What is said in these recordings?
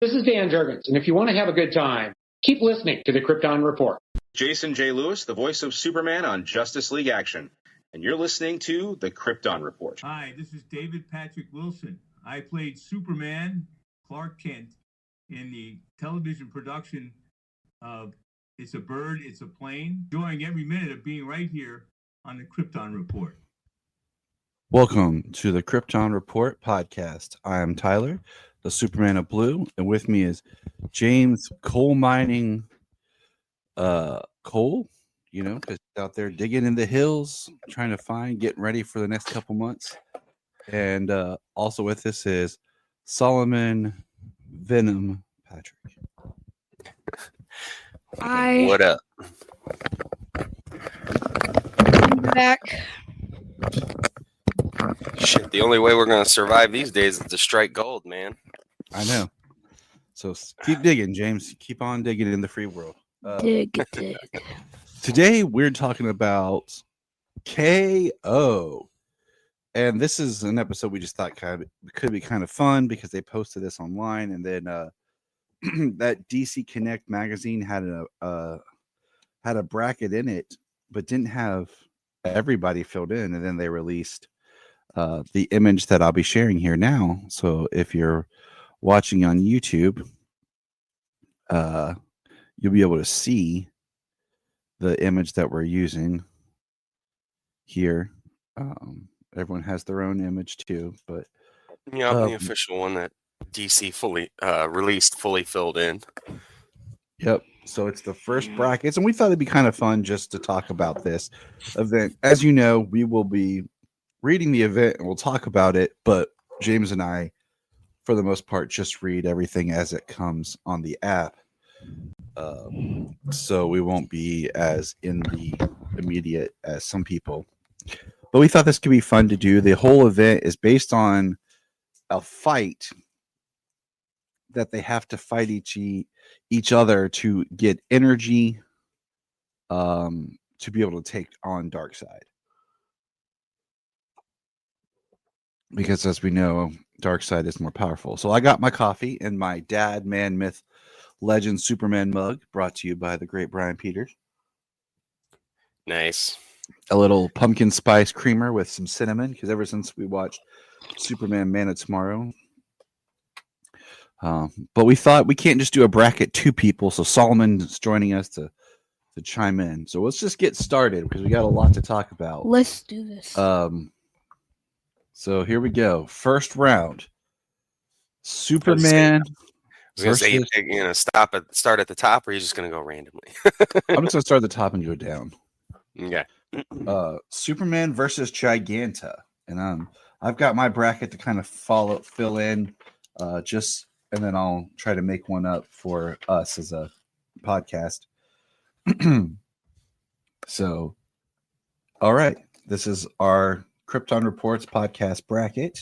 This is Dan Jurgens, and if you want to have a good time, keep listening to the Krypton Report. Jason J. Lewis, the voice of Superman on Justice League Action, and you're listening to the Krypton Report. Hi, this is David Patrick Wilson. I played Superman, Clark Kent, in the television production of It's a Bird, It's a Plane, enjoying every minute of being right here on the Krypton Report. Welcome to the Krypton Report podcast. I am Tyler, the Superman of Blue, and with me is James coal mining coal, because out there digging in the hills, trying to getting ready for the next couple months. And also with us is Solomon Venom Patrick. Hi. What up? I'm back. Shit, the only way we're going to survive these days is to strike gold, man. I know. So keep digging, James. Keep on digging in the free world. Dig. Today we're talking about KO. And this is an episode we just thought could be kind of fun because they posted this online, and then that DC Connect magazine had a bracket in it, but didn't have everybody filled in, and then they released the image that I'll be sharing here now. So if you're watching on YouTube, you'll be able to see the image that we're using here. Everyone has their own image too, but yeah, the official one that DC fully released, fully filled in. Yep. So it's the first brackets, and we thought it'd be kind of fun just to talk about this event. As you know, we will be reading the event and we'll talk about it, but James and I, for the most part, just read everything as it comes on the app. So we won't be as in the immediate as some people. But we thought this could be fun to do. The whole event is based on a fight that they have to fight each other to get energy to be able to take on Darkseid. Because as we know, Darkseid is more powerful. So I got my coffee and my Dad, Man, Myth, Legend, Superman mug, brought to you by the great Brian Peters. Nice. A little pumpkin spice creamer with some cinnamon, because ever since we watched Superman Man of Tomorrow. But we thought we can't just do a bracket two people, so Solomon's joining us to chime in. So let's just get started because we got a lot to talk about. Let's do this. So here we go. First round. Superman. I was going to say, you're going to start at the top, or are you just going to go randomly? I'm just going to start at the top and go down. Okay. Superman versus Giganta. And I've got my bracket to kind of fill in and then I'll try to make one up for us as a podcast. So, all right. This is our Krypton Reports podcast bracket.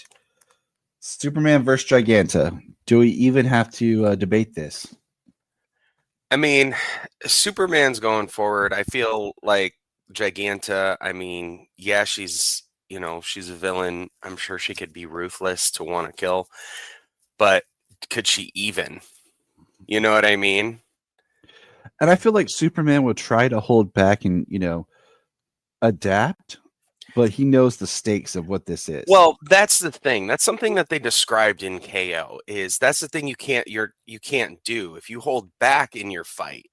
Superman versus Giganta. Do we even have to debate this? I mean, Superman's going forward. I feel like Giganta, yeah, she's a villain. I'm sure she could be ruthless to want to kill, but could she even? You know what I mean? And I feel like Superman will try to hold back and, adapt, but he knows the stakes of what this is. Well, that's the thing. That's something that they described in KO. That's the thing you can't do. If you hold back in your fight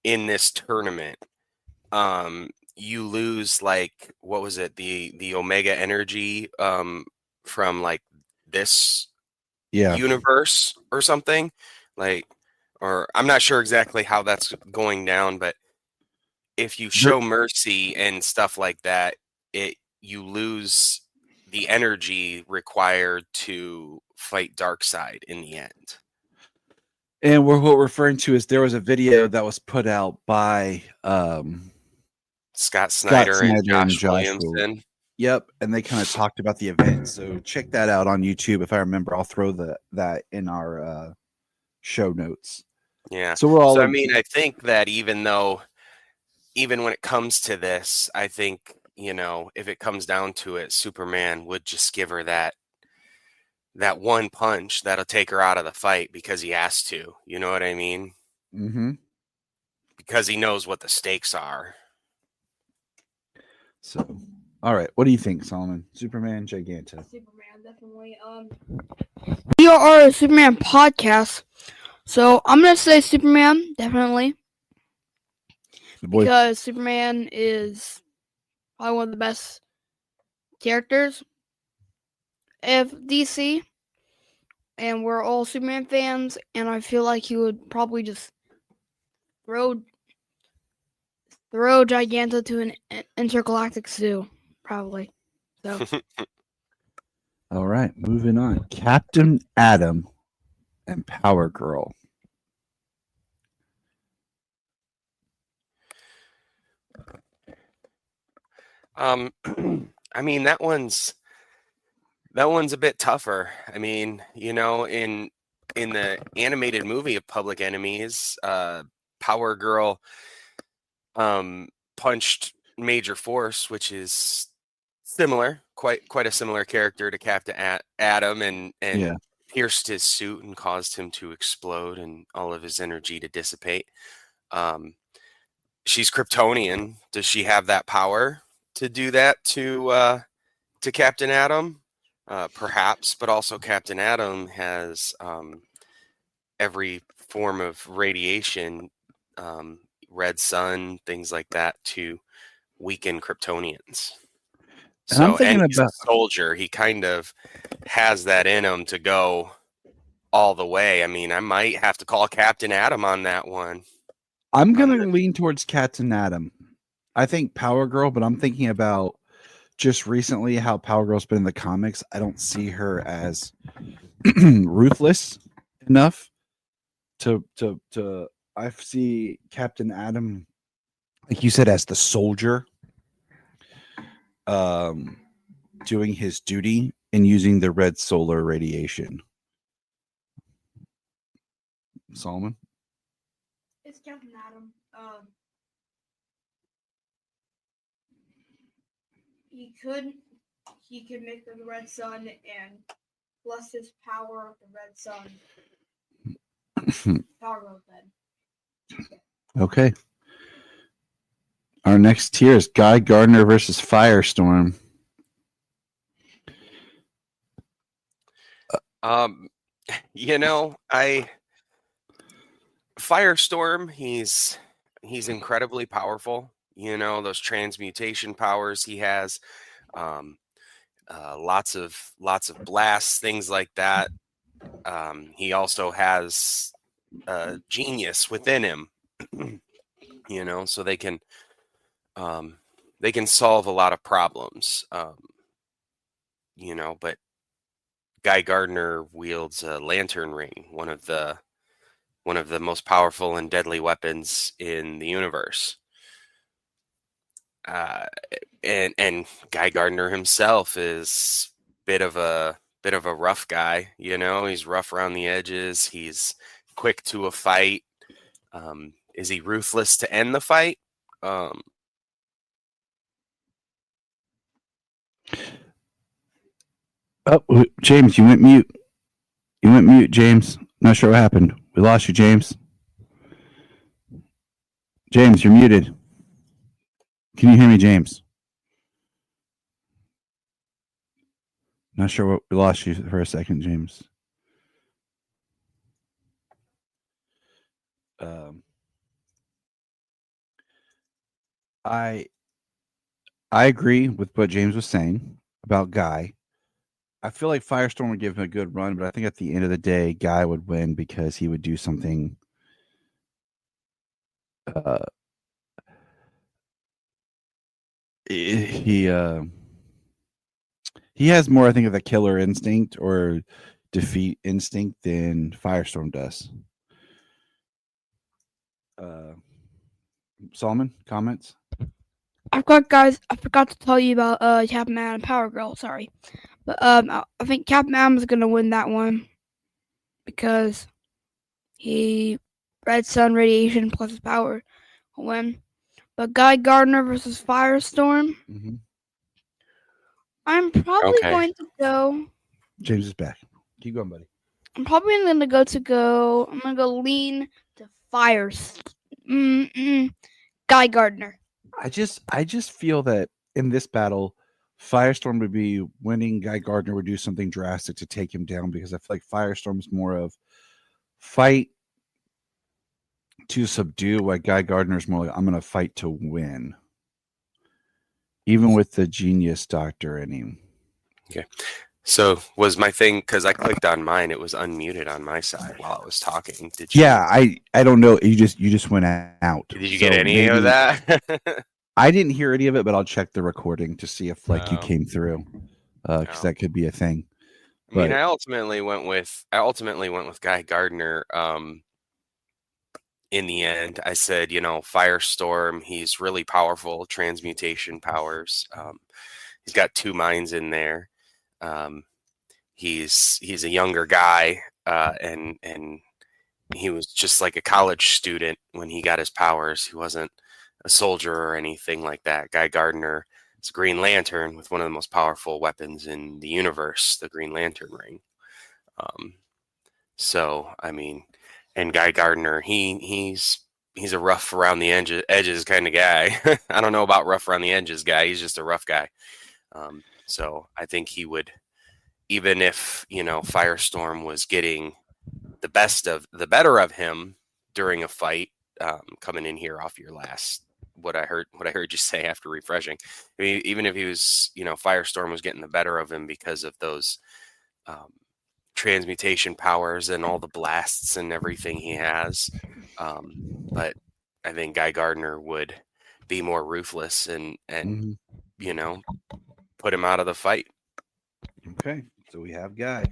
in this tournament, you lose, like, what was it? The Omega energy from like this universe or something, or I'm not sure exactly how that's going down, but if you show mercy and stuff like that, you lose the energy required to fight Darkseid in the end. And what we're referring to is there was a video that was put out by Scott Snyder and Josh Williamson. Yep, and they kind of talked about the event. So check that out on YouTube. If I remember, I'll throw that in our show notes. Yeah. So I think that even when it comes to this, I think, if it comes down to it, Superman would just give her that that one punch that'll take her out of the fight because he has to. You know what I mean? Mm-hmm. Because he knows what the stakes are. So, all right. What do you think, Solomon? Superman, Giganta. Superman, definitely. We are a Superman podcast, so I'm gonna say Superman, definitely, The boy. because Superman is probably one of the best characters of DC, and we're all Superman fans, and I feel like he would probably just throw Giganta to an intergalactic zoo, probably. So All right. Moving on. Captain Atom and Power Girl. I mean, that one's a bit tougher. I mean, you know, in the animated movie of Public Enemies, Power Girl punched Major Force, which is similar, quite a similar character to Captain Atom, and Yeah. pierced his suit and caused him to explode and all of his energy to dissipate. She's Kryptonian. Does she have that power to do that to Captain Atom? Perhaps, but also Captain Atom has every form of radiation, red sun, things like that, to weaken Kryptonians. And I'm thinking he's about- a soldier. He kind of has that in him to go all the way. I mean, I might have to call Captain Atom on that one. I'm going to lean towards Captain Atom. I think Power Girl, but I'm thinking about just recently how Power Girl's been in the comics. I don't see her as ruthless enough to I see Captain Atom, like you said, as the soldier, doing his duty and using the red solar radiation. Solomon? it's Captain Atom. He could make the red sun and bless his power of the red sun. Power Girl then. Okay. Our next tier is Guy Gardner versus Firestorm. You know, Firestorm, he's incredibly powerful. You know, those transmutation powers he has, lots of blasts, things like that. He also has genius within him. You know, so they can solve a lot of problems. You know, but Guy Gardner wields a lantern ring, one of the most powerful and deadly weapons in the universe. And Guy Gardner himself is bit of a rough guy. You know, he's rough around the edges. He's quick to a fight. Is he ruthless to end the fight? Oh, James, you went mute. You went mute, James. Not sure what happened. We lost you, James. James, you're muted. Can you hear me, James? Not sure what we lost you for a second, James. I agree with what James was saying about Guy. I feel like Firestorm would give him a good run, but I think at the end of the day, Guy would win because he would do something. He has more, I think, of the killer instinct or defeat instinct than Firestorm does. Solomon, comments? I forgot to tell you about Captain Atom and Power Girl. Sorry, but I think Captain Atom is gonna win that one because he red sun radiation plus his power will win. But Guy Gardner versus Firestorm, Mm-hmm. I'm probably Okay. going to go. James is back. Keep going, buddy. I'm probably I'm gonna go lean to Fire. Guy Gardner. I just feel that in this battle, Firestorm would be winning. Guy Gardner would do something drastic to take him down because I feel like Firestorm's more of fight to subdue, while Guy Gardner's more like I'm gonna fight to win. Even with the genius doctor in him. So was my thing, because I clicked on mine, it was unmuted on my side while I was talking. Did you? Yeah, I don't know. You just went out. Did you get any of that? I didn't hear any of it, but I'll check the recording to see if like you Oh. came through, because that could be a thing. I mean, But- I ultimately went with Guy Gardner. In the end, I said, Firestorm. He's really powerful, transmutation powers. He's got 2 minds in there. He's a younger guy, and he was just like a college student when he got his powers. He wasn't a soldier or anything like that. Guy Gardner is a Green Lantern with one of the most powerful weapons in the universe, the Green Lantern ring. So I mean, and Guy Gardner, he's a rough around the edges kind of guy. I don't know about rough around the edges guy. He's just a rough guy. So I think he would, even if Firestorm was getting the better of him during a fight, coming in here off your last what I heard you say after refreshing. I mean, even if he was, Firestorm was getting the better of him because of those transmutation powers and all the blasts and everything he has. But I think Guy Gardner would be more ruthless and Mhm. put him out of the fight. Okay, so we have Guy.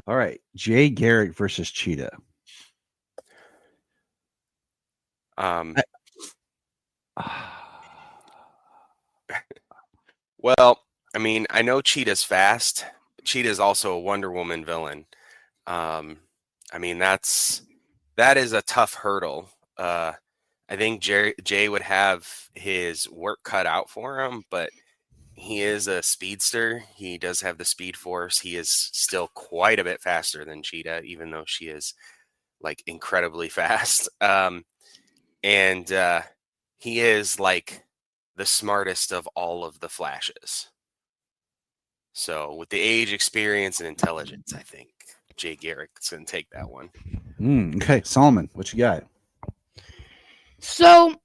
All right, Jay Garrick versus Cheetah. Well, I mean, I know Cheetah's fast. Cheetah's also a Wonder Woman villain. I mean, that is a tough hurdle. I think Jay would have his work cut out for him, but he is a speedster. He does have the speed force. He is still quite a bit faster than Cheetah, even though she is like incredibly fast. And he is like the smartest of all of the Flashes. So with the age, experience, and intelligence, I think Jay Garrick's going to take that one. Okay, Solomon, what you got? So,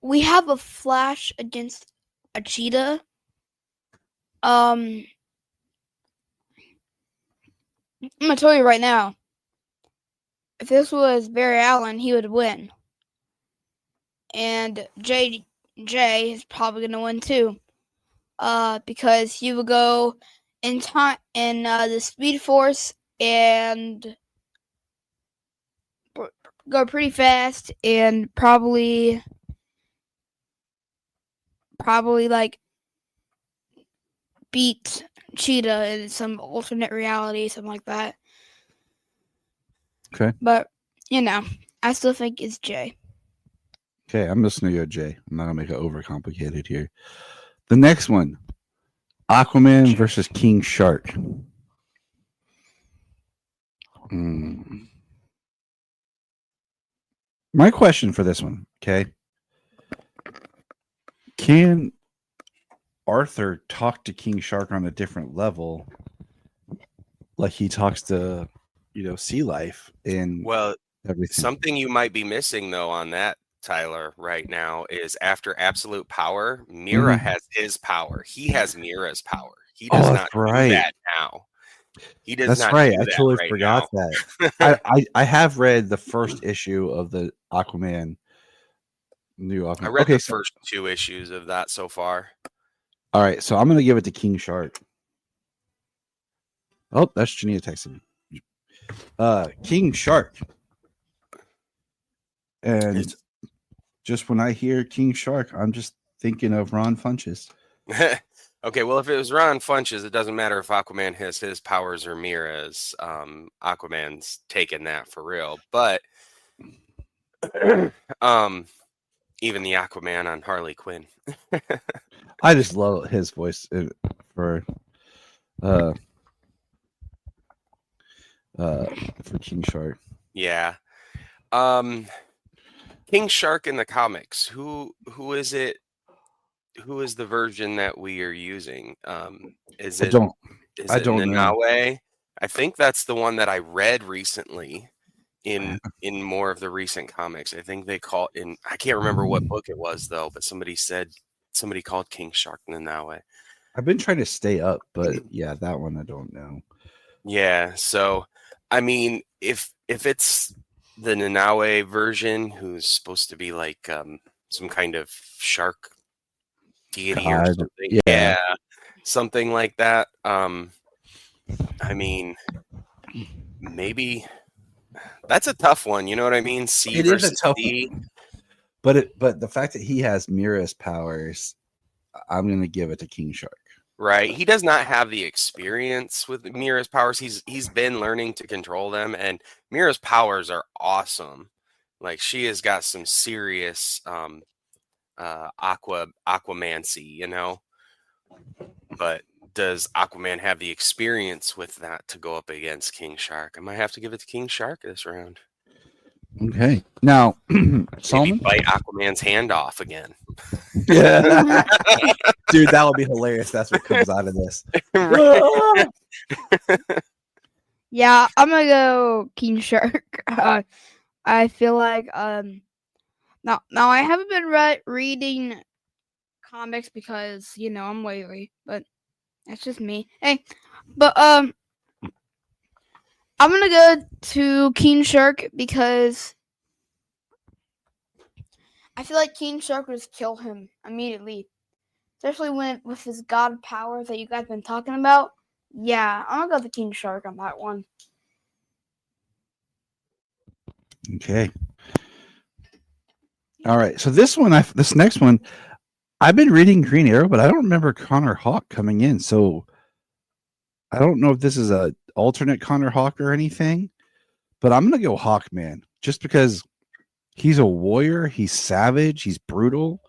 we have a Flash against a Cheetah. I'm gonna tell you right now. If this was Barry Allen, he would win. And Jay is probably gonna win too. Because he would go in time in the Speed Force and go pretty fast and probably like beat Cheetah in some alternate reality, something like that. Okay. But I still think it's Jay. Okay, I'm just gonna go Jay. I'm not gonna make it overcomplicated here. The next one, Aquaman versus King Shark. My question for this one, okay? Can Arthur talk to King Shark on a different level, like he talks to, sea life and Well, everything? something you might be missing though on that, Tyler, right now is after absolute power, Mira has his power. He has Mira's power. He does not do that now. He does That's not right. do I that totally right forgot now. that. I have read the first issue of the Aquaman. New Aquaman. I read Okay, the first 2 issues of that so far. All right, so I'm going to give it to King Shark. Oh, that's Jania texting me. King Shark. And just when I hear King Shark, I'm just thinking of Ron Funches. Okay, well, if it was Ron Funches, it doesn't matter if Aquaman has his powers or Mira's. Aquaman's taking that for real. But even the Aquaman on Harley Quinn. I just love his voice for for King Shark. Yeah. King Shark in the comics. Who is it? Who is the version that we are using? Is I it don't know. Nanaue? I think that's the one that I read recently in more of the recent comics. I think they call in. I can't remember what book it was though, but somebody called King Shark Nanaue. I've been trying to stay up, but yeah, that one I don't know. Yeah, so I mean, if it's the Nanaue version, who's supposed to be like some kind of shark deity or God, something, yeah. something like that. I mean, maybe that's a tough one. You know what I mean? C It is a versus tough D. one. But the fact that he has Mira's powers, I'm gonna give it to King Shark. Right. He does not have the experience with Mira's powers. He's been learning to control them, and Mira's powers are awesome. Like she has got some serious aquamancy, you know. But does Aquaman have the experience with that to go up against King Shark? I might have to give it to King Shark this round. Okay. Now, Maybe Solomon? bite Aquaman's hand off again. Yeah. Dude, that would be hilarious. That's what comes out of this. Yeah, I'm gonna go King Shark. I feel like now I haven't been reading comics because I'm lazy, but that's just me. Hey, but I'm gonna go to King Shark because I feel like King Shark would just kill him immediately, especially with his god powers that you guys been talking about. Yeah, I'm gonna go to King Shark on that one. Okay. All right. So this next one, I've been reading Green Arrow, but I don't remember Connor Hawk coming in. So I don't know if this is a alternate Connor Hawk or anything, but I'm gonna go Hawkman just because he's a warrior, he's savage, he's brutal.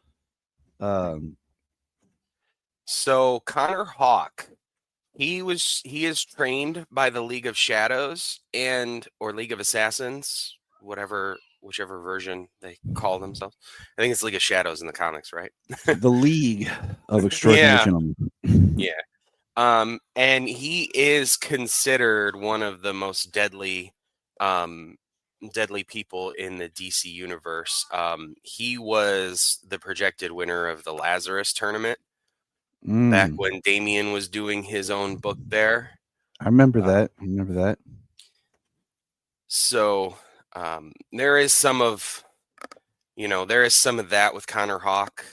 So Connor Hawk, he is trained by the League of Shadows or League of Assassins, whichever version they call themselves. I think it's League of Shadows in the comics, right? The League of Extraordinary Gentlemen. Yeah. And he is considered one of the most deadly people in the DC universe. He was the projected winner of the Lazarus tournament back when Damian was doing his own book there. I remember that. So there is some of that with Connor Hawk.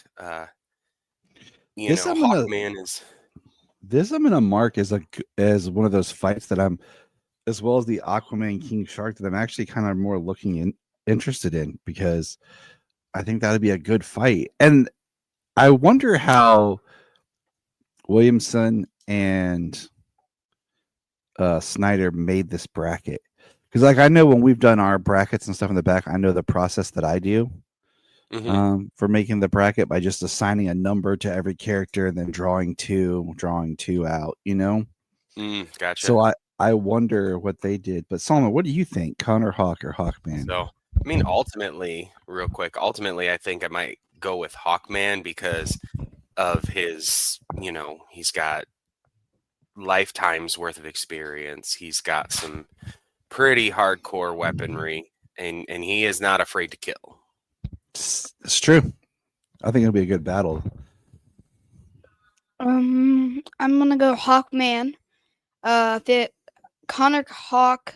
Hawkman is. This I'm gonna mark as one of those fights that I'm, as well as the Aquaman King Shark, that I'm actually kind of more interested in, because I think that'd be a good fight. And I wonder how Williamson and Snyder made this bracket, because I know when we've done our brackets and stuff in the back, I know the process that I do for making the bracket by just assigning a number to every character and then drawing two out, Gotcha. So I wonder what they did. But Solomon, what do you think, Connor Hawk or Hawkman? So I mean, ultimately, I think I might go with Hawkman because of his, he's got lifetimes worth of experience. He's got some pretty hardcore weaponry, and he is not afraid to kill. It's true. I think it'll be a good battle. I'm gonna go Hawkman. The Connor Hawk.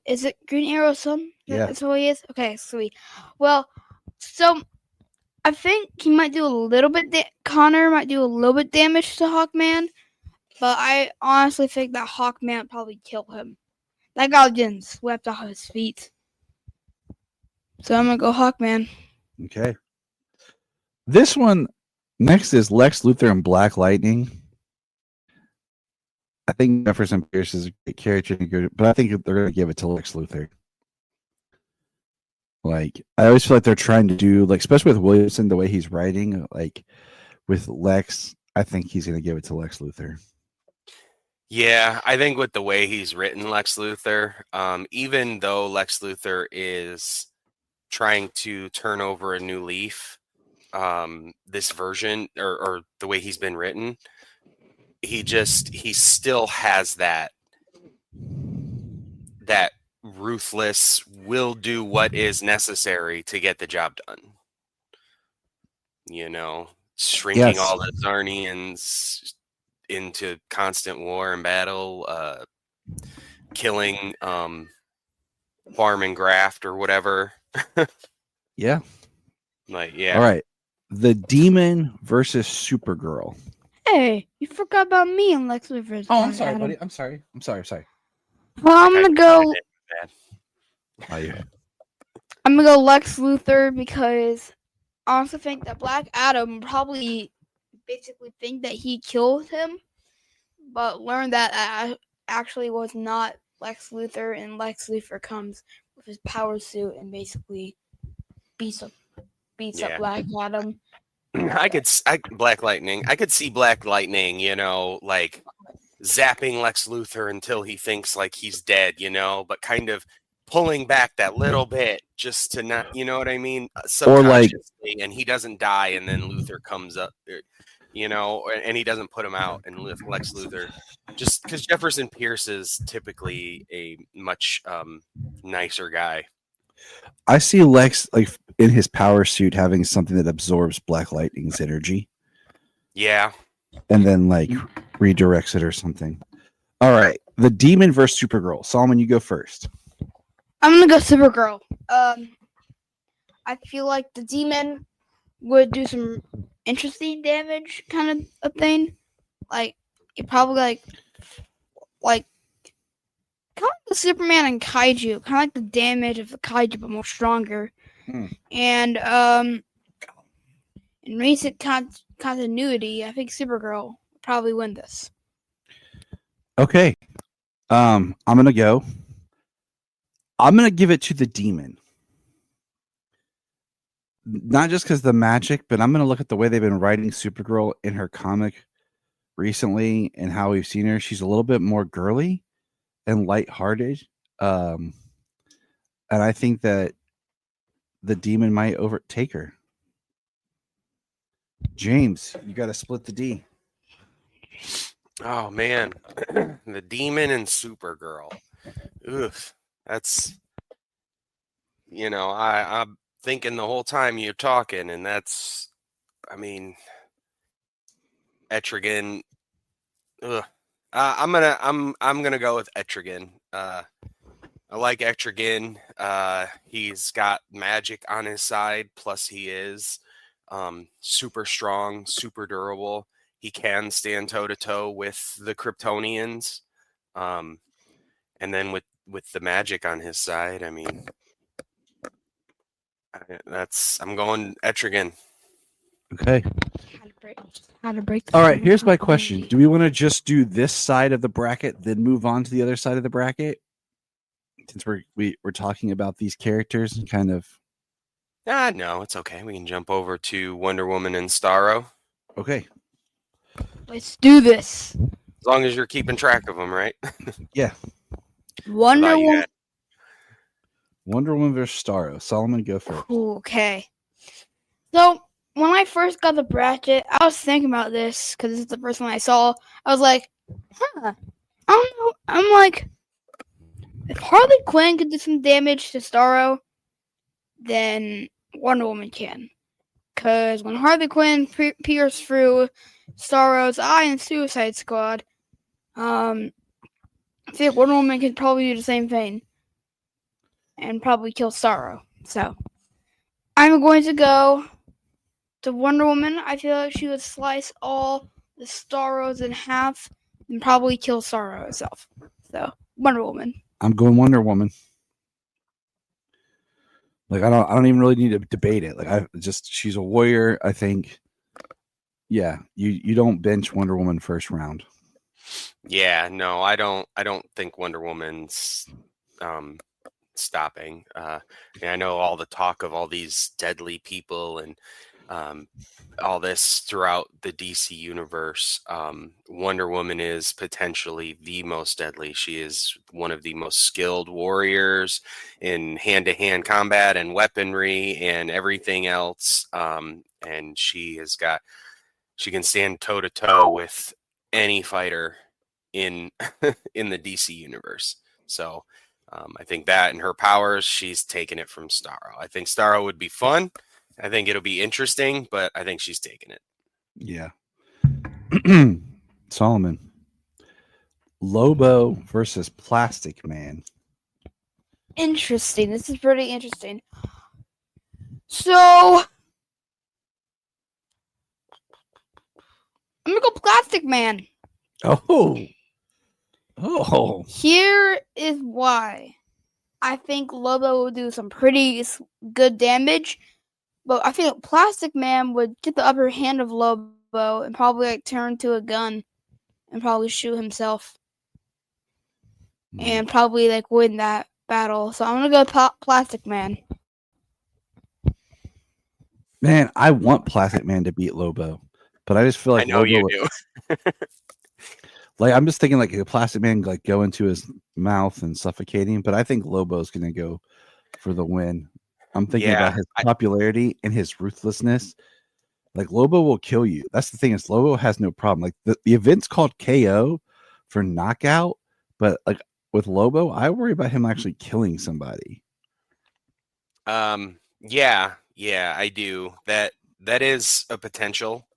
Is it Green Arrow son? Yeah. That's what he is? Okay, sweet. Well, so I think he might do a little bit. Connor might do a little bit damage to Hawkman, but I honestly think that Hawkman would probably kill him. That guy getting swept off his feet. So I'm gonna go Hawkman. Okay. This one next is Lex Luthor and Black Lightning. I think Jefferson Pierce is a great character, but I think they're going to give it to Lex Luthor. Like, I always feel like they're trying to do, like, especially with Williamson, the way he's writing, like with Lex, I think he's going to give it to Lex Luthor. Yeah, I think with the way he's written Lex Luthor, even though Lex Luthor is trying to turn over a new leaf, this version or the way he's been written, he still has that ruthless will do what is necessary to get the job done. You know, shrinking Yes. all the Zarnians into constant war and battle, killing Farm and Graft or whatever. Yeah. Like, yeah. All right. The Demon versus Supergirl. Hey, you forgot about me and Lex Luthor. Oh, I'm sorry, buddy. I'm sorry. Well, I'm gonna go. Oh, yeah. I'm gonna go Lex Luthor because I also think that Black Adam probably basically think that he killed him, but learned that actually was not Lex Luthor, and Lex Luthor comes with his power suit and basically beats up Black Adam. Black Lightning. I could see Black Lightning, like zapping Lex Luthor until he thinks like he's dead, but kind of pulling back that little bit just to not, you know what I mean? Subconsciously, and he doesn't die, and then Luthor comes up, and he doesn't put him out, and Lex Luthor, just because Jefferson Pierce is typically a much nicer guy. I see Lex like in his power suit having something that absorbs Black Lightning's energy. Yeah. And then like redirects it or something. All right. The Demon versus Supergirl. Solomon, you go first. I'm gonna go Supergirl. I feel like the Demon would do some interesting damage kind of a thing. Like it probably like kind of like the Superman and Kaiju, kind of like the damage of the Kaiju, but more stronger. And in recent continuity, I think Supergirl will probably win this. Okay. I'm gonna go. I'm gonna give it to the Demon. Not just because the magic, but I'm gonna look at the way they've been writing Supergirl in her comic recently and how we've seen her. She's a little bit more girly and lighthearted. And I think that the Demon might overtake her. James, you got to split the D. Oh man, the Demon and Supergirl. Oof, that's I'm thinking the whole time you're talking, and that's, I mean, Etrigan. Ugh. I'm gonna go with Etrigan. I like Etrigan. He's got magic on his side. Plus, he is super strong, super durable. He can stand toe to toe with the Kryptonians. And then with the magic on his side, I mean, I'm going Etrigan. Okay. How to break. All right. Here's my question: do we want to just do this side of the bracket, then move on to the other side of the bracket? Since we're talking about these characters and kind of. No, it's okay. We can jump over to Wonder Woman and Starro. Okay. Let's do this. As long as you're keeping track of them, right? Yeah. Wonder Woman. Wonder Woman versus Starro. Solomon, go first. Okay. So when I first got the bracket, I was thinking about this because this is the first one I saw. I was like, I don't know. I'm like, if Harley Quinn could do some damage to Starro, then Wonder Woman can. Because when Harley Quinn pierced through Starro's eye in Suicide Squad, I think Wonder Woman could probably do the same thing and probably kill Starro. So I'm going to go to Wonder Woman. I feel like she would slice all the Starros in half and probably kill Starro herself. So Wonder Woman. I'm going Wonder Woman. Like I don't even really need to debate it. Like she's a warrior. I think. Yeah, you don't bench Wonder Woman first round. Yeah, no, I don't think Wonder Woman's stopping. I know all the talk of all these deadly people and all this throughout the DC universe. Wonder Woman is potentially the most deadly. She is one of the most skilled warriors in hand-to-hand combat and weaponry and everything else. And she can stand toe-to-toe with any fighter in in the DC universe. So I think that and her powers, she's taken it from Starro. I think Starro would be fun. I think it'll be interesting, but I think she's taking it. Yeah. Solomon. Lobo versus Plastic Man. Interesting. This is pretty interesting. So I'm gonna go Plastic Man. Oh. Here is why. I think Lobo will do some pretty good damage, but I think Plastic Man would get the upper hand of Lobo and probably turn to a gun and probably shoot himself and probably win that battle. So I'm gonna go Plastic Man. Man, I want Plastic Man to beat Lobo, but I just feel like I know Lobo you do. I'm just thinking a Plastic Man go into his mouth and suffocate him, but I think Lobo's gonna go for the win. I'm thinking about his popularity and his ruthlessness. Lobo will kill you. That's the thing, is Lobo has no problem. The event's called KO for knockout, but with Lobo, I worry about him actually killing somebody. Yeah, I do. That is a potential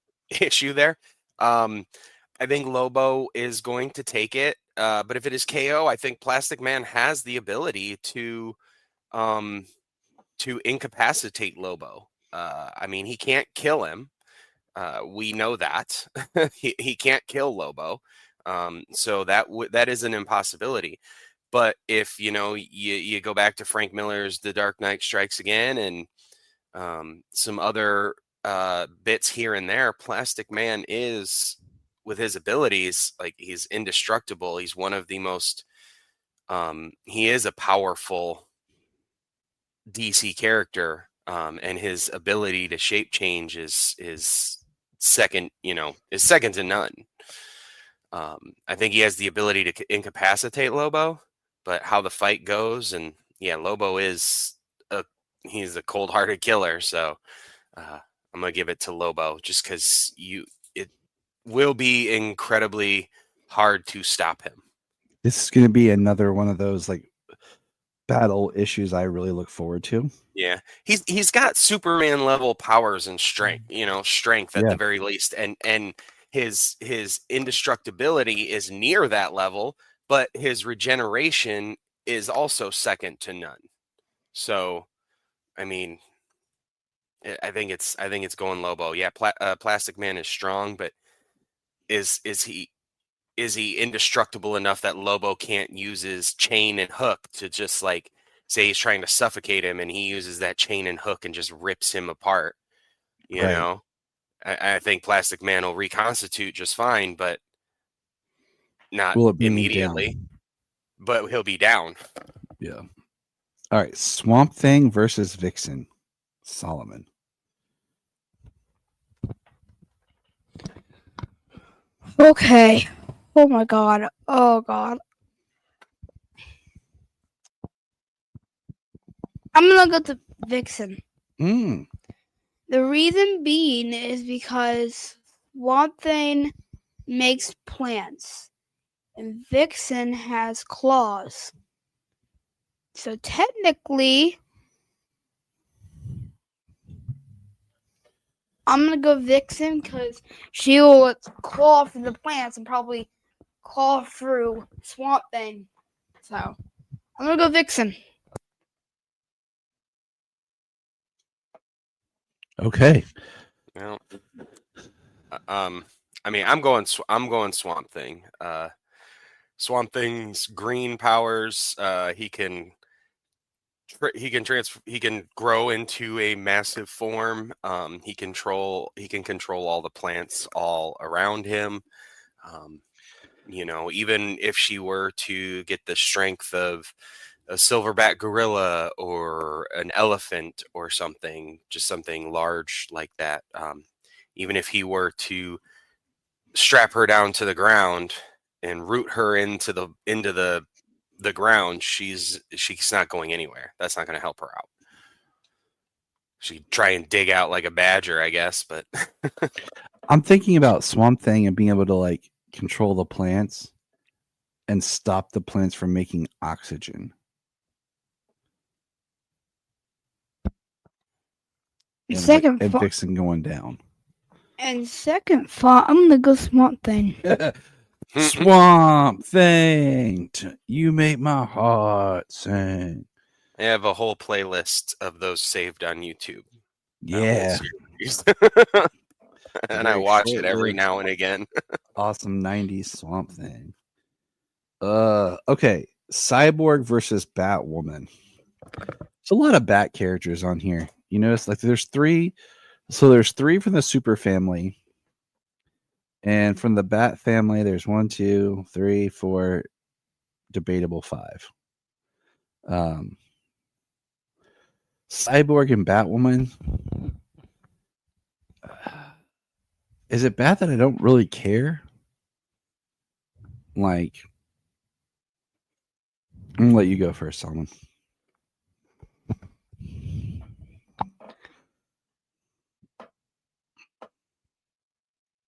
issue there. I think Lobo is going to take it, but if it is KO, I think Plastic Man has the ability to incapacitate Lobo. I mean, he can't kill him. We know that he can't kill Lobo. So that is an impossibility. But if you go back to Frank Miller's The Dark Knight Strikes Again and some other bits here and there, Plastic Man is, with his abilities, he's indestructible. He's one of the most he is a powerful DC character, and his ability to shape change is second to none. I think he has the ability to incapacitate Lobo, but how the fight goes, and Lobo he's a cold-hearted killer, so I'm gonna give it to Lobo just because it will be incredibly hard to stop him. This is going to be another one of those battle issues I really look forward to. Yeah, he's got Superman level powers and strength, strength at the very least, and his indestructibility is near that level, but his regeneration is also second to none. So, I mean, I think it's going Lobo. Yeah, Plastic Man is strong, but is he indestructible enough that Lobo can't use his chain and hook to just say he's trying to suffocate him and he uses that chain and hook and just rips him apart? You know, I think Plastic Man will reconstitute just fine, but not immediately. But he'll be down. Yeah. All right. Swamp Thing versus Vixen. Solomon. Okay. Oh my god. Oh god. I'm gonna go to Vixen. The reason being is because Swamp Thing makes plants and Vixen has claws. So technically, I'm gonna go Vixen because she will claw through the plants and probably claw through Swamp Thing. So I'm gonna go Vixen. Okay. Well, I mean, I'm going Swamp Thing. Swamp Thing's green powers. He can grow into a massive form. He can control all the plants all around him. Even if she were to get the strength of silverback gorilla or an elephant or something, just something large like that. Even if he were to strap her down to the ground and root her into the ground, she's not going anywhere. That's not going to help her out. She'd try and dig out like a badger, I guess, but I'm thinking about Swamp Thing and being able to like control the plants and stop the plants from making oxygen. Second and thought, Vixen going down. and second thought, I'm gonna go Swamp Thing. Swamp Thing, you make my heart sing. I have a whole playlist of those saved on YouTube. Yeah. And I watch it every now and again. Awesome 90s Swamp Thing. Okay. Cyborg versus Batwoman. There's a lot of Bat characters on here. You notice like there's 3. So there's 3 from the Super family. And from the Bat family, there's 1, 2, 3, 4, debatable 5. Cyborg and Batwoman. Is it bad that I don't really care? Like, I'm gonna let you go first, Solomon.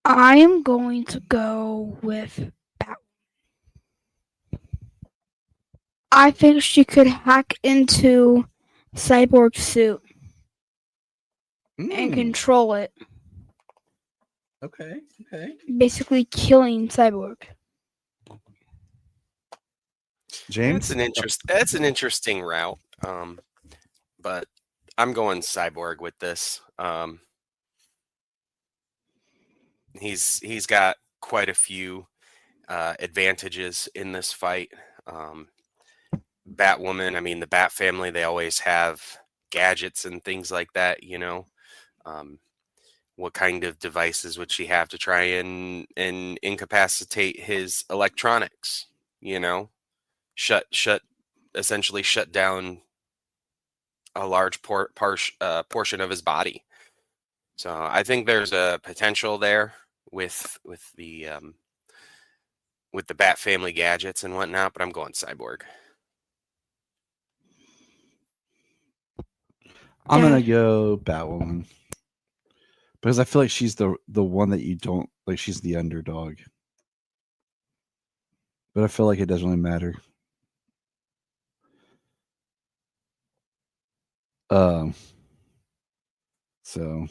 I am going to go with Batwoman. I think she could hack into Cyborg's suit and control it, Okay. basically killing Cyborg. James? That's an interesting route. But I'm going Cyborg with this. He's got quite a few advantages in this fight. Batwoman, I mean, the Bat family, they always have gadgets and things like that, you know. What kind of devices would she have to try and incapacitate his electronics, you know? Essentially shut down a large portion of his body. So I think there's a potential there with the Bat family gadgets and whatnot, but I'm going Cyborg. I'm gonna go Batwoman because I feel like she's the one that you don't like. She's the underdog, but I feel like it doesn't really matter. So,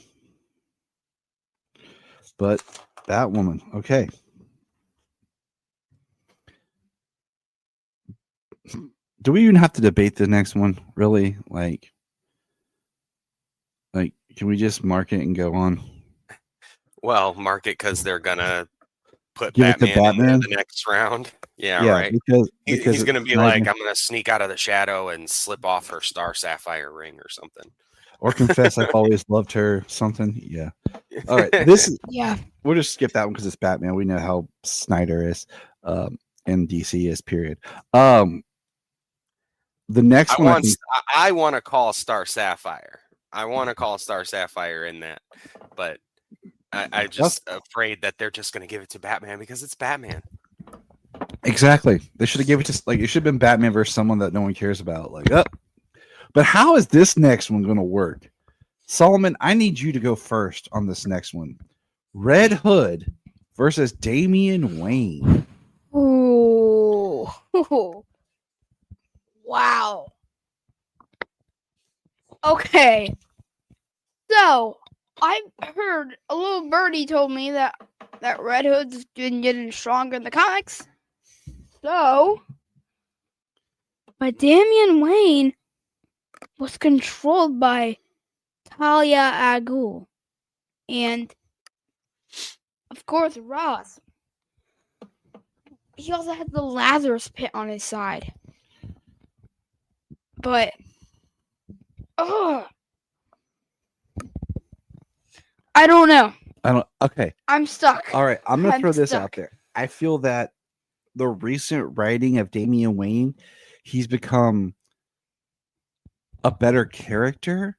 but Batwoman, okay. Do we even have to debate the next one? Really? Like, can we just mark it and go on? Well, mark it because they're gonna put Give it to Batman in the next round. Yeah, right. Because he's gonna be like, I'm gonna sneak out of the shadow and slip off her Star Sapphire ring or something. Or confess I've always loved her. Something. Yeah. All right. Yeah. We'll just skip that one because it's Batman. We know how Snyder is, and DC is. Period. The next one. I want to call Star Sapphire. I want to call Star Sapphire in that, but I'm just afraid that they're just going to give it to Batman because it's Batman. Exactly. They should have given it to it should have been Batman versus someone that no one cares about. But how is this next one going to work? Solomon, I need you to go first on this next one. Red Hood versus Damian Wayne. Ooh. Wow. Okay. So, I heard a little birdie told me that Red Hood's been getting stronger in the comics. So, but Damian Wayne was controlled by Talia al Ghul. And, of course, Ross. He also had the Lazarus Pit on his side. But, I don't know. Okay. I'm stuck. All right. I'm going to throw this stuck. out there. I feel that the recent writing of Damian Wayne, he's become a better character,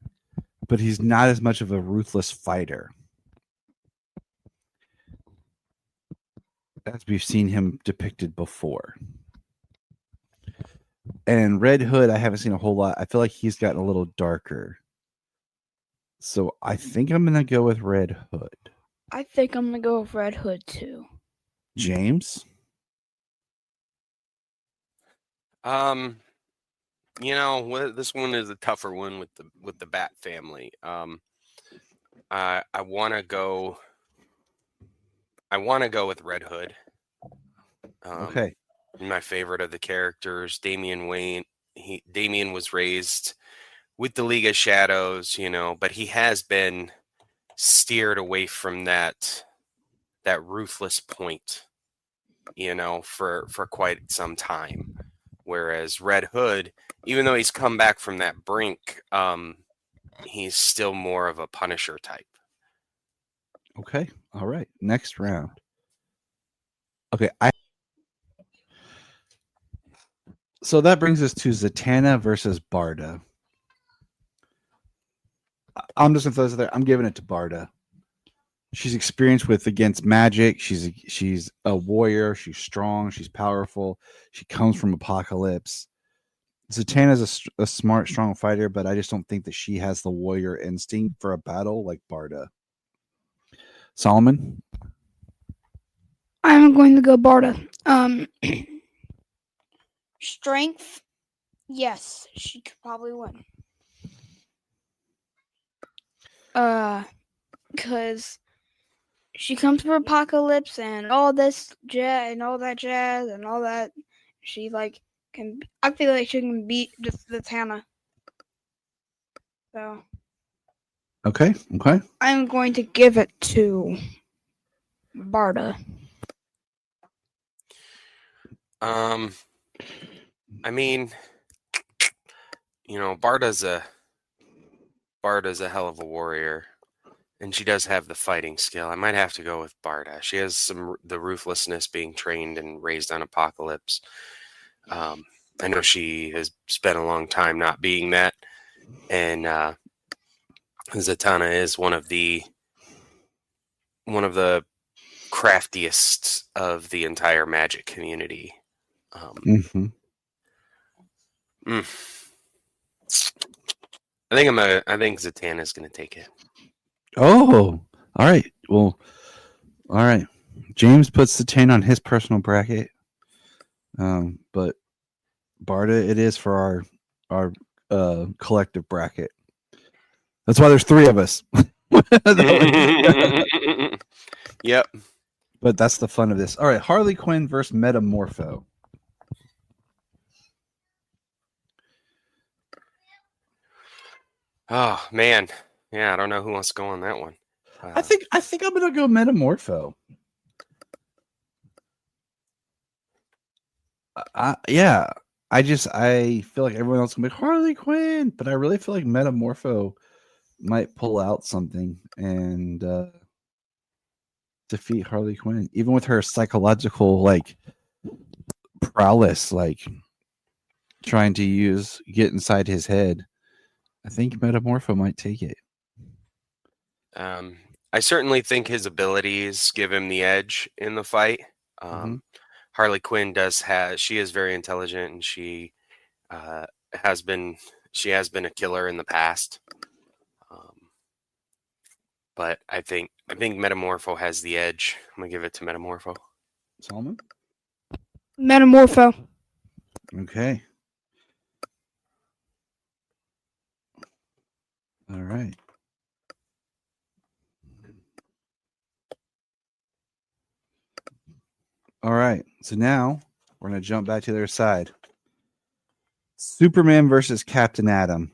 but he's not as much of a ruthless fighter as we've seen him depicted before. And Red Hood, I haven't seen a whole lot. I feel like he's gotten a little darker. So I think I'm going to go with Red Hood. I think I'm gonna go with Red Hood too. James? This one is a tougher one with the Bat family. I want to go with Red Hood. Okay. My favorite of the characters, Damian Wayne. Damian was raised with the League of Shadows, but he has been steered away from that ruthless point, for quite some time. Whereas Red Hood, even though he's come back from that brink, he's still more of a Punisher type. Okay. All right. Next round. Okay. So that brings us to Zatanna versus Barda. I'm just going to throw this out there. I'm giving it to Barda. She's experienced against magic. She's a warrior. She's strong. She's powerful. She comes from Apocalypse. Zatanna's a smart, strong fighter, but I just don't think that she has the warrior instinct for a battle like Barda. Solomon? I'm going to go Barda. Strength, yes, she could probably win. Because she comes from Apocalypse and all this jazz and all that jazz and all that. She can. I feel like she can beat Zatanna. So. Okay. I'm going to give it to Barda. Barda's a hell of a warrior, and she does have the fighting skill. I might have to go with Barda. She has the ruthlessness, being trained and raised on Apocalypse. I know she has spent a long time not being that, and Zatanna is one of the craftiest of the entire magic community. I think Zatanna's going to take it. Oh, all right. Well, all right. James puts Zatanna on his personal bracket, but Barda it is for our collective bracket. That's why there's 3 of us. Yep. But that's the fun of this. All right, Harley Quinn versus Metamorpho. Oh man, yeah, I don't know who wants to go on that one. I think I'm gonna go Metamorpho. I feel like everyone else can be Harley Quinn, but I really feel like Metamorpho might pull out something and defeat Harley Quinn, even with her psychological prowess, trying to get inside his head. I think Metamorpho might take it. I certainly think his abilities give him the edge in the fight. Harley Quinn she is very intelligent, and she has been a killer in the past. But I think Metamorpho has the edge. I'm gonna give it to Metamorpho. Solomon? Metamorpho. Okay. All right. All right. So now we're going to jump back to their side. Superman versus Captain Atom.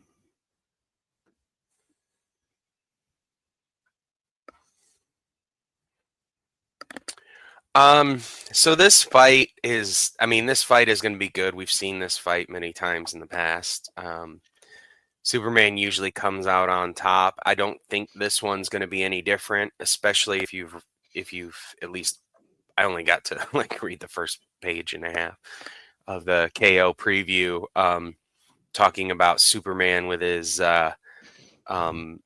So this fight is going to be good. We've seen this fight many times in the past. Superman usually comes out on top. I don't think this one's going to be any different, especially if you've at least, I only got to read the first page and a half of the KO preview. talking about Superman with his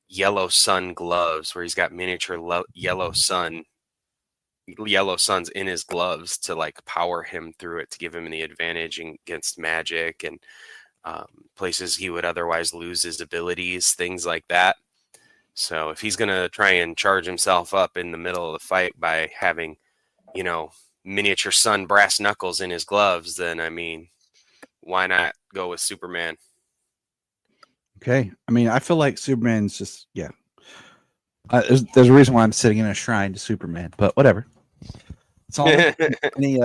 yellow sun gloves, where he's got miniature yellow suns in his gloves to like power him through it, to give him the advantage against magic and places he would otherwise lose his abilities, things like that. So if he's gonna try and charge himself up in the middle of the fight by having, miniature sun brass knuckles in his gloves, then I mean, why not go with Superman? Okay. I mean, I feel like Superman's just there's a reason why I'm sitting in a shrine to Superman, but whatever. Solomon, any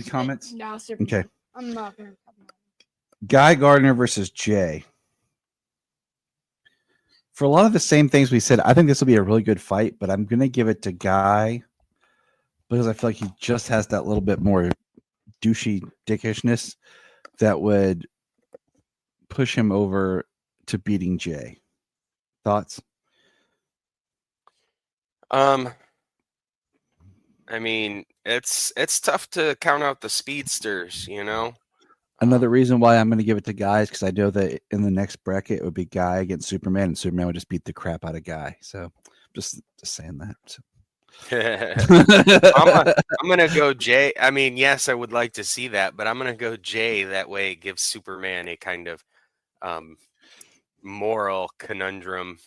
comments? No, Superman. Okay. I'm not gonna. Guy Gardner versus Jay. For a lot of the same things we said, I think this will be a really good fight, but I'm gonna give it to Guy because I feel like he just has that little bit more douchey dickishness that would push him over to beating Jay. Thoughts? I mean, it's tough to count out the speedsters, Another reason why I'm going to give it to Guy is because I know that in the next bracket it would be Guy against Superman, and Superman would just beat the crap out of Guy. So just saying that. So. I'm gonna go Jay. I mean, yes, I would like to see that, but I'm gonna go Jay. That way, it gives Superman a kind of moral conundrum,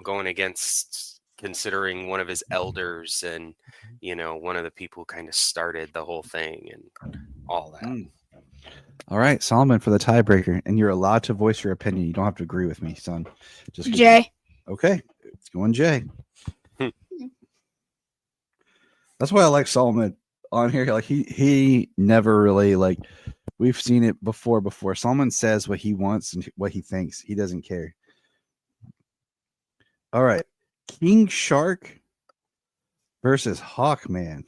going against, considering one of his elders and one of the people who kind of started the whole thing and all that. All right, Solomon for the tiebreaker, and you're allowed to voice your opinion. You don't have to agree with me, son. Just Jay. Okay, it's going Jay. That's why I like Solomon on here. Like he never really like. We've seen it before. Solomon says what he wants and what he thinks. He doesn't care. All right, King Shark versus Hawkman.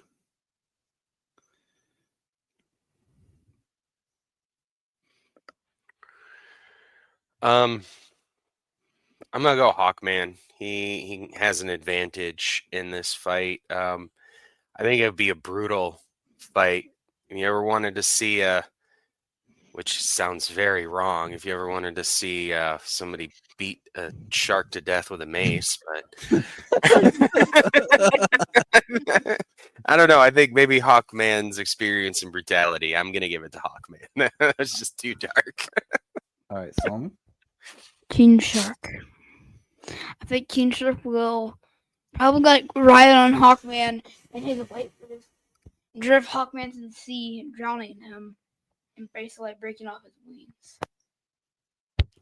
I'm gonna go Hawkman. He has an advantage in this fight. I think it would be a brutal fight. If you ever wanted to see which sounds very wrong, if you ever wanted to see somebody beat a shark to death with a mace, but I don't know. I think maybe Hawkman's experience and brutality. I'm gonna give it to Hawkman. It's just too dark. All right, Solomon. King Shark. I think King Shark will probably like ride on Hawkman and take a fight for this. Drift Hawkman to the sea, drowning him, and basically like breaking off his wings.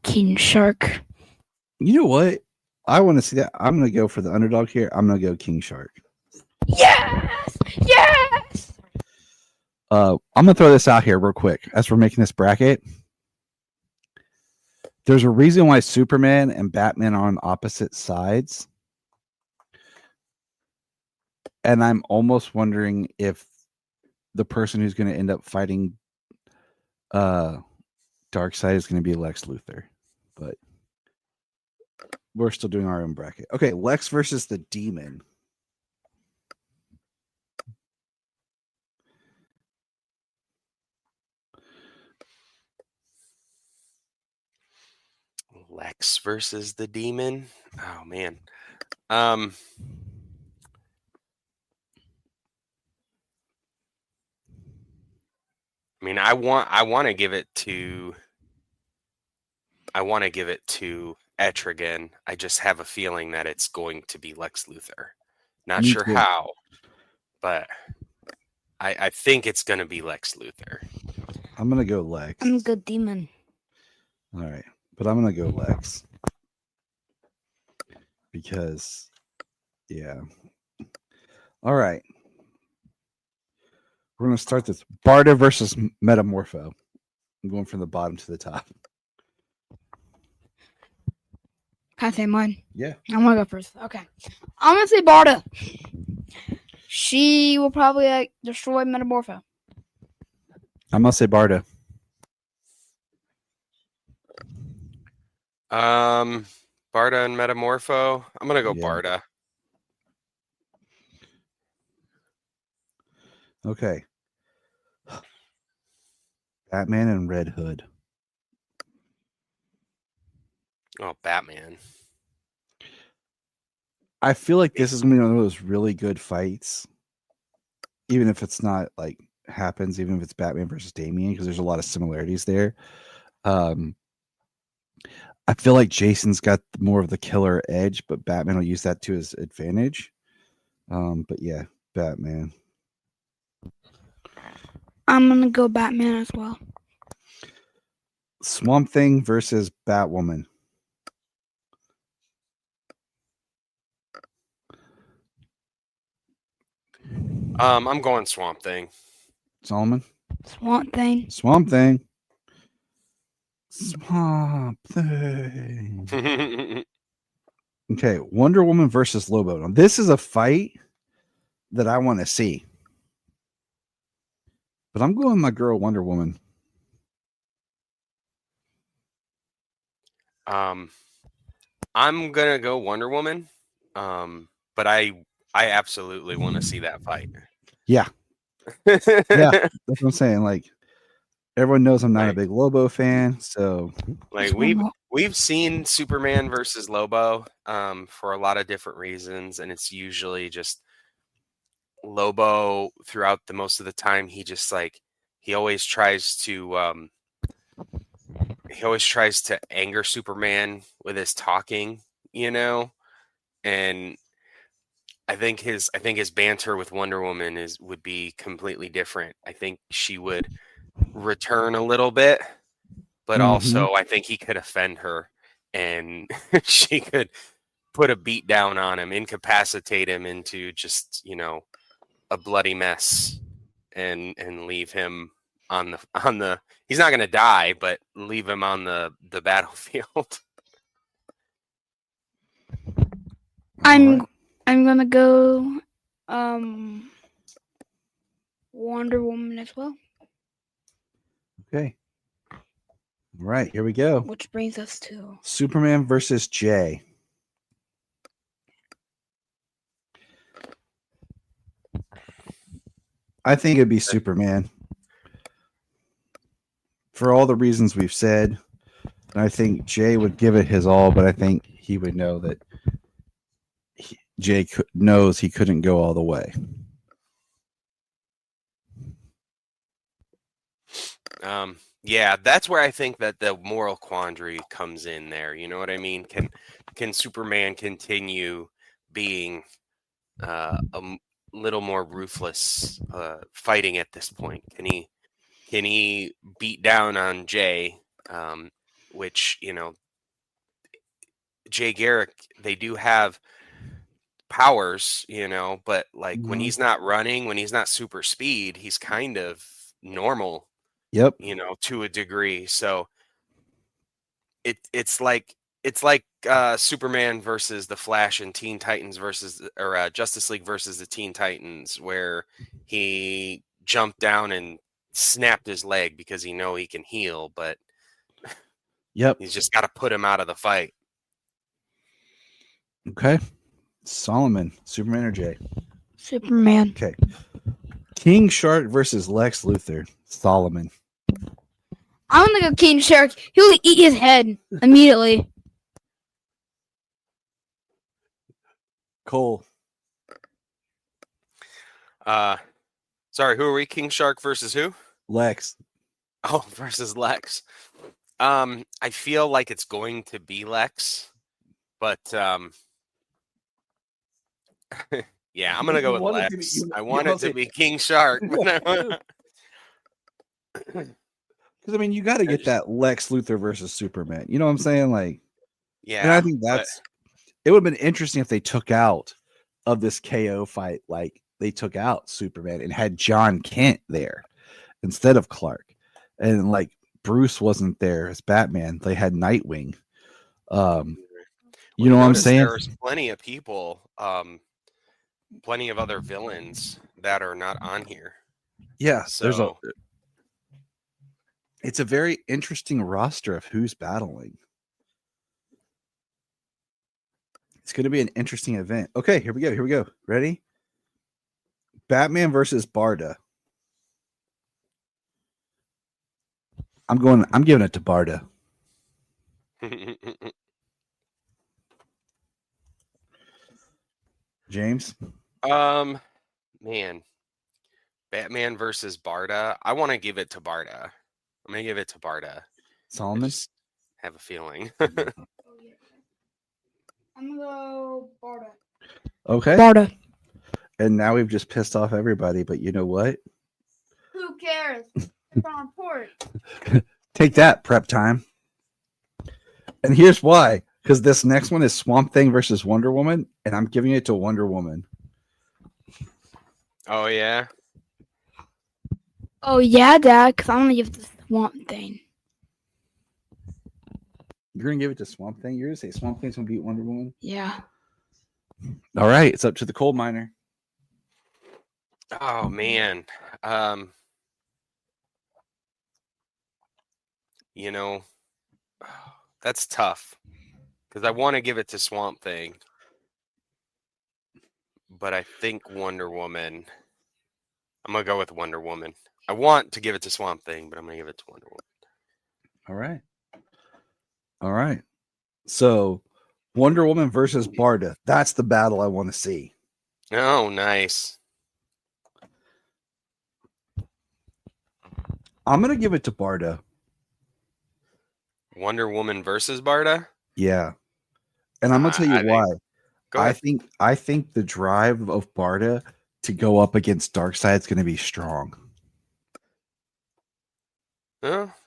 King Shark. You know what? I want to see that. I'm going to go for the underdog here. I'm going to go King Shark. Yes! Yes! I'm going to throw this out here real quick as we're making this bracket. There's a reason why Superman and Batman are on opposite sides. And I'm almost wondering if the person who's going to end up fighting Darkseid is going to be Lex Luthor. But we're still doing our own bracket. Okay, Lex versus the Demon. Lex versus the Demon. Oh man. I mean, I want to give it to Etrigan. I just have a feeling that it's going to be Lex Luthor. Not Me sure too. how, but I think it's going to be Lex Luthor. I'm going to go Lex. I'm a good demon. All right, but I'm going to go Lex. Because, yeah. All right. We're going to start this. Barda versus Metamorpho. I'm going from the bottom to the top. Can I say mine? Yeah. I want to go first. Okay. I'm going to say Barda. She will probably destroy Metamorpho. I'm going to say Barda. Barda and Metamorpho. I'm going to go Yeah. Barda. Okay. Batman and Red Hood. Oh, Batman. I feel like this is gonna be one of those really good fights, even if it's not like happens, even if it's Batman versus Damian, because there's a lot of similarities there. I feel like Jason's got more of the killer edge, but Batman will use that to his advantage. But yeah, Batman. I'm gonna go Batman as well. Swamp Thing versus Batwoman. I'm going Swamp Thing. Solomon? Swamp Thing. Swamp Thing. Swamp Thing. Okay, Wonder Woman versus Lobo. Now, this is a fight that I want to see. But I'm going my girl Wonder Woman. I'm gonna go Wonder Woman. But I absolutely want to see that fight. Yeah. Yeah, that's what I'm saying. Like, everyone knows I'm not a Like- big Lobo fan, so Like Just one more. we've seen Superman versus Lobo for a lot of different reasons, and it's usually just Lobo throughout the most of the time. He always tries to anger Superman with his talking, and I think his banter with Wonder Woman would be completely different. I think she would return a little bit, but also I think he could offend her, and she could put a beat down on him, incapacitate him into just a bloody mess, and leave him on the. He's not going to die, but leave him on the battlefield. I'm gonna go Wonder Woman as well. okay. All right, here we go. Which brings us to Superman versus Jay. I think it'd be Superman. For all the reasons we've said, and I think Jay would give it his all, but I think he would know that Jay knows he couldn't go all the way. Yeah, that's where I think that the moral quandary comes in there. You know what I mean? Can Superman continue being little more ruthless fighting at this point? Can he beat down on Jay? Which Jay Garrick, they do have powers, but like when he's not running, when he's not super speed, he's kind of normal. Yep. To a degree. So it's like Superman versus the Flash and Teen Titans or Justice League versus the Teen Titans, where he jumped down and snapped his leg because he can heal, but Yep. he's just got to put him out of the fight. Okay. Solomon, Superman or Jay? Superman. Okay. King Shark versus Lex Luthor. Solomon. I'm gonna go King Shark. He'll eat his head immediately. Cole. Sorry, who are we? King Shark versus who? Lex. Oh, versus Lex. I feel like it's going to be Lex, but yeah, I'm gonna go with Lex. I want it to be King Shark. Because I mean, you got to get that Lex Luthor versus Superman. You know what I'm saying? Like, yeah, and I think it would have been interesting if they took out of this KO fight, like they took out Superman and had John Kent there instead of Clark, and like Bruce wasn't there as Batman. They had Nightwing. You know what I'm saying? There's plenty of people, plenty of other villains that are not on here. Yeah, So it's a very interesting roster of who's battling. It's going to be an interesting event. Okay, here we go. Ready? Batman versus Barda. I'm giving it to Barda. James? Man, Batman versus Barda. I want to give it to Barda. I'm gonna give it to Barda. I Solomon? just have a feeling. I'm gonna go Barda. Okay. Barda. And now we've just pissed off everybody, but you know what? Who cares? It's on report. Take that, prep time. And here's why. Because this next one is Swamp Thing versus Wonder Woman, and I'm giving it to Wonder Woman. Oh yeah. Oh yeah, Dad. Because I'm gonna give the Swamp Thing. You're going to give it to Swamp Thing? You're going to say Swamp Thing's going to beat Wonder Woman? Yeah. All right. It's up to the coal miner. Oh man. You know, that's tough because I want to give it to Swamp Thing, but I think Wonder Woman. I'm gonna go with Wonder Woman. I want to give it to Swamp Thing, but I'm gonna give it to Wonder Woman. All right. All right. So Wonder Woman versus Barda. That's the battle I want to see. Oh, nice. I'm going to give it to Barda. Wonder Woman versus Barda. Yeah. And I'm going to tell you why. Go ahead. I think the drive of Barda to go up against Darkseid is going to be strong.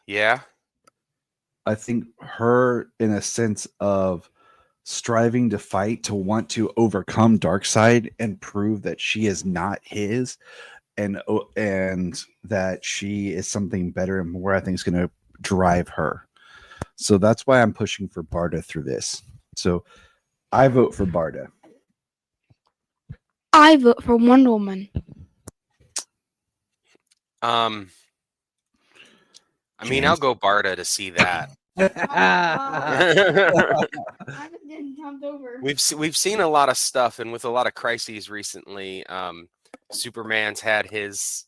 Yeah. I think her, in a sense of striving to fight, to want to overcome Darkseid and prove that she is not his, and that she is something better and more, I think is going to drive her. So that's why I'm pushing for Barda through this. So I vote for Barda. I vote for Wonder Woman. I mean, I'll go Barda to see that. We've seen a lot of stuff, and with a lot of crises recently, Superman's had his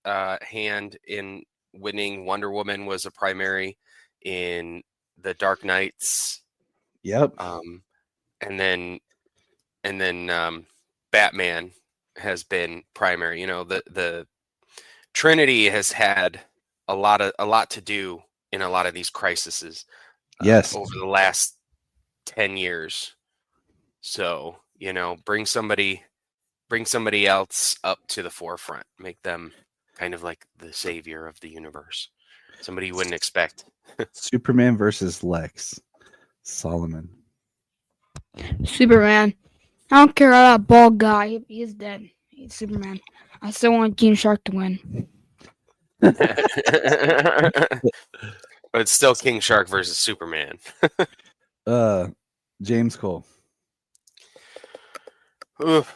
hand in winning. Wonder Woman was a primary in the Dark Knights. Yep. And then Batman has been primary. You know, the Trinity has had a lot to do in a lot of these crises. Yes. Over the last 10 years. So, you know, bring somebody else up to the forefront. Make them kind of like the savior of the universe. Somebody you wouldn't expect. Superman versus Lex. Solomon. Superman. I don't care about that bald guy. He's dead. He's Superman. I still want King Shark to win. But it's still King Shark versus Superman. James Cole. Oof.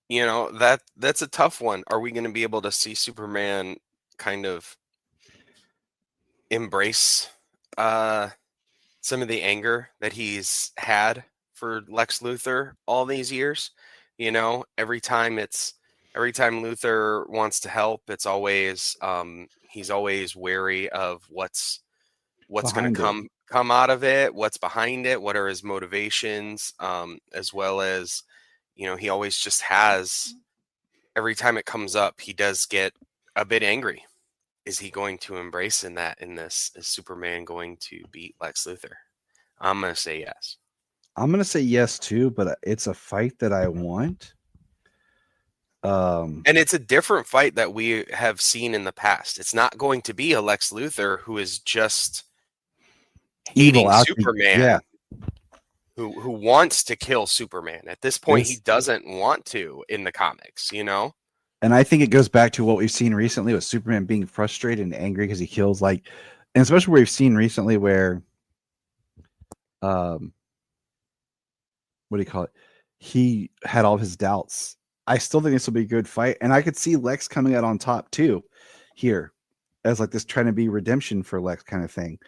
You know, that's a tough one. Are we going to be able to see Superman kind of embrace some of the anger that he's had for Lex Luthor all these years? You know, every time Luthor wants to help, it's always he's always wary of what's going to come out of it, what's behind it, what are his motivations, as well as, you know, he always just has, every time it comes up, he does get a bit angry. Is he going to embrace this? Is Superman going to beat Lex Luthor? I'm going to say yes. I'm going to say yes too, but it's a fight that I want. And it's a different fight that we have seen in the past. It's not going to be a Lex Luthor who is just hating Superman, who wants to kill Superman. At this point, he doesn't want to in the comics, you know? And I think it goes back to what we've seen recently with Superman being frustrated and angry because he kills, like, and especially what we've seen recently where, what do you call it? He had all of his doubts. I still think this will be a good fight. And I could see Lex coming out on top too here as like this trying to be redemption for Lex kind of thing.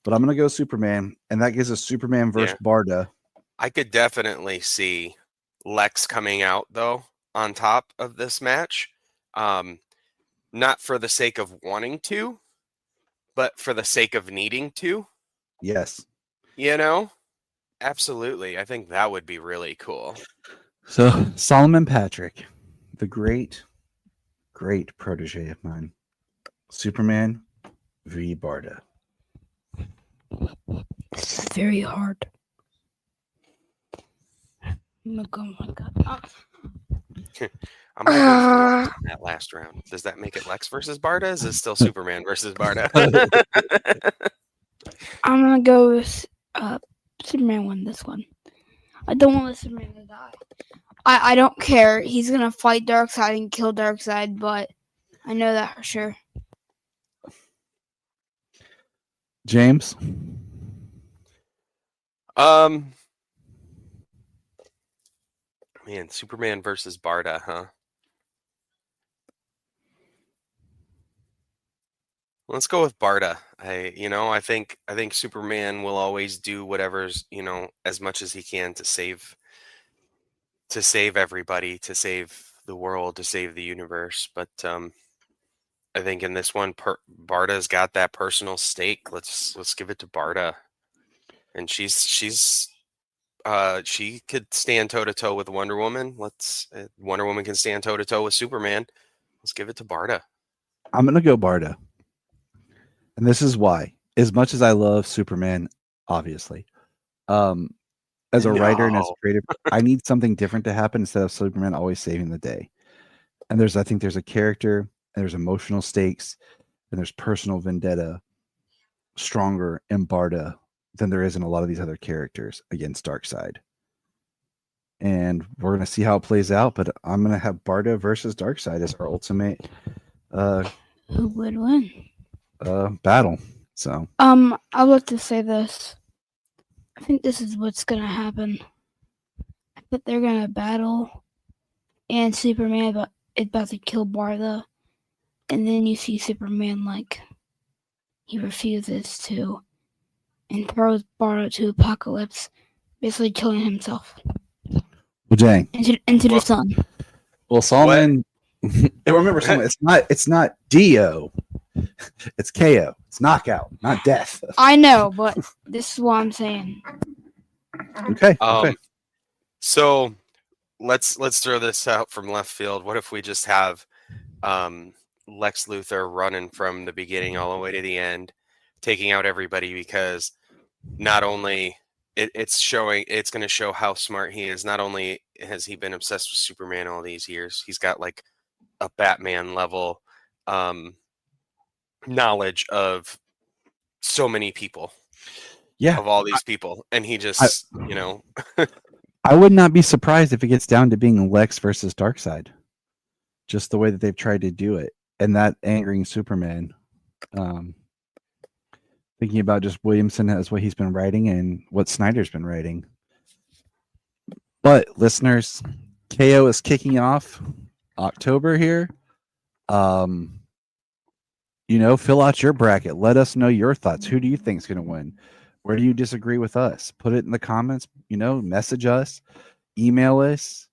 But I'm going to go Superman, and that gives us Superman versus Barda. I could definitely see Lex coming out, though, on top of this match. Not for the sake of wanting to, but for the sake of needing to. Yes. You know, absolutely. I think that would be really cool. So Solomon Patrick, the great protege of mine, Superman v. Barda. This is very hard. Oh my god. I'm gonna go for Lex in that last round. Does that make it Lex versus Barda? Is it still Superman versus Barda? I'm gonna go with Superman won this one. I don't want Superman to die. I don't care. He's gonna fight Darkseid and kill Darkseid, but I know that for sure. James? Man, Superman versus Barda, huh? Let's go with Barda. I think Superman will always do whatever's, as much as he can to save everybody, to save the world, to save the universe. But I think in this one, Barda's got that personal stake. Let's give it to Barda, and she could stand toe to toe with Wonder Woman. Wonder Woman can stand toe to toe with Superman. Let's give it to Barda. I'm gonna go Barda. And this is why. As much as I love Superman, obviously, as a writer and as a creative, I need something different to happen instead of Superman always saving the day. And I think there's a character, and there's emotional stakes, and there's personal vendetta stronger in Barda than there is in a lot of these other characters against Darkseid. And we're going to see how it plays out, but I'm going to have Barda versus Darkseid as our ultimate Who would win? Battle. So I'd like to say this. I think this is what's gonna happen. I think they're gonna battle, and Superman is about to kill Barda, and then you see Superman he refuses to, and throws Barda to Apocalypse, basically killing himself. Well, dang. Into the sun. Well, Solomon. Remember, Solomon, it's not Dio. It's KO. It's knockout, not death. I know, but this is what I'm saying. Okay. So let's throw this out from left field. What if we just have Lex Luthor running from the beginning all the way to the end, taking out everybody, because not only it's going to show how smart he is. Not only has he been obsessed with Superman all these years, he's got like a Batman level knowledge of so many people. Yeah. Of all these people. And he just, I would not be surprised if it gets down to being Lex versus Darkseid. Just the way that they've tried to do it. And that angering Superman. Thinking about just Williamson as what he's been writing and what Snyder's been writing. But listeners, KO is kicking off October here. Fill out your bracket. Let us know your thoughts. Who do you think is going to win? Where do you disagree with us? Put it in the comments. Message us, email us,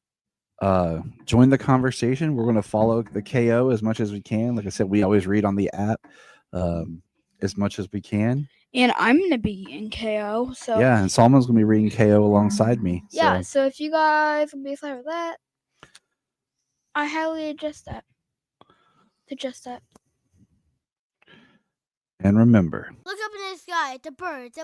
join the conversation. We're going to follow the KO as much as we can. Like I said, we always read on the app as much as we can. And I'm going to be in KO. So yeah, and Solomon's going to be reading KO alongside me. Yeah, so if you guys will be excited for that, I highly suggest that. And remember, Look up in the sky, the birds,